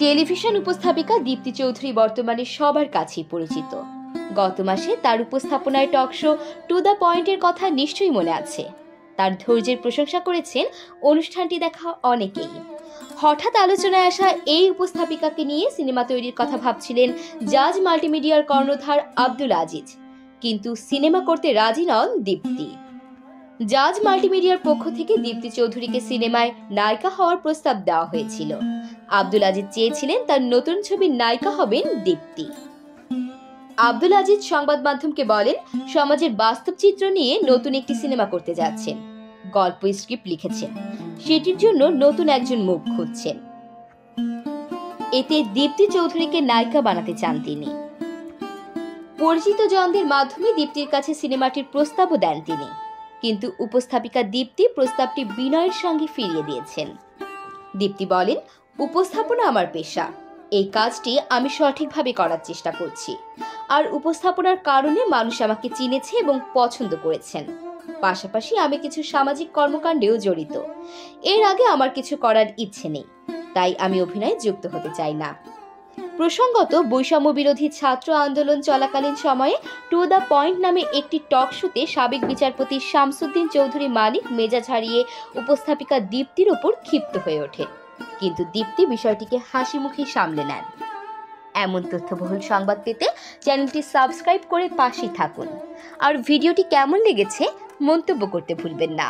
Television উপস্থাপিকা দীপ্তি চৌধুরী বর্তমানে সবার কাছেই পরিচিত। গত মাসে তার উপস্থাপনায় টক শো টু দ্য পয়েন্টের কথা নিশ্চয়ই মনে আছে। তার ধৈর্যের প্রশংসা করেছেন অনুষ্ঠানটি দেখা অনেকেই। হঠাৎ আলোচনায় আসা এই উপস্থাপিকাকে নিয়ে সিনেমা তৈরির কথা ভাবছিলেন জাজ মাল্টিমিডিয়ার কর্ণধার আব্দুল আজিজ, কিন্তু সিনেমা করতে রাজি নন দীপ্তি। জাজ মাল্টিমিডিয়ার পক্ষ থেকে দীপ্তি চৌধুরীকে সিনেমায় নায়িকা হওয়ার প্রস্তাব দেওয়া হয়েছিল। আব্দুল আজিজ চেয়েছিলেন তার নতুন ছবির নায়িকা হবেন দীপ্তি। আব্দুল আজিজ সংবাদ মাধ্যমকে বলেন, সমাজের বাস্তব চিত্র নিয়ে নতুন একটি সিনেমা করতে যাচ্ছেন, গল্প স্ক্রিপ্ট লিখেছেন, সেটির জন্য নতুন একজন মুখ খুঁজছেন। এতে দীপ্তি চৌধুরীকে নায়িকা বানাতে চান তিনি। পরিচিত জনদের মাধ্যমে দীপ্তির কাছে সিনেমাটির প্রস্তাবও দেন তিনি, কিন্তু উপস্থাপিকা দীপ্তি প্রস্তাবটি বিনয়ের সঙ্গে ফিরিয়ে দিয়েছেন। দীপ্তি বলেন, উপস্থাপনা আমার পেশা, এই কাজটি আমি সঠিকভাবে করার চেষ্টা করছি, আর উপস্থাপনার কারণে মানুষ আমাকে চিনেছে এবং পছন্দ করেছেন। পাশাপাশি আমি কিছু সামাজিক কর্মকাণ্ডেও জড়িত। এর আগে আমার কিছু করার ইচ্ছে নেই, তাই আমি অভিনয়ে যুক্ত হতে চাই না। প্রসঙ্গত, বৈষম্য বিরোধী ছাত্র আন্দোলন চলাকালীন সময়ে টু দ্য পয়েন্ট নামে একটি টক শোতে সাবেক বিচারপতি শামসুদ্দিন চৌধুরী মানিক মেজাজ হারিয়ে উপস্থাপিকা দীপ্তির ওপর ক্ষিপ্ত হয়ে ওঠে, কিন্তু দীপ্তি বিষয়টিকে হাসি মুখে সামলে নেন। এমন তথ্যবহুল সংবাদ পেতে চ্যানেলটি সাবস্ক্রাইব করে পাশেই থাকুন। আর ভিডিওটি কেমন লেগেছে মন্তব্য করতে ভুলবেন না।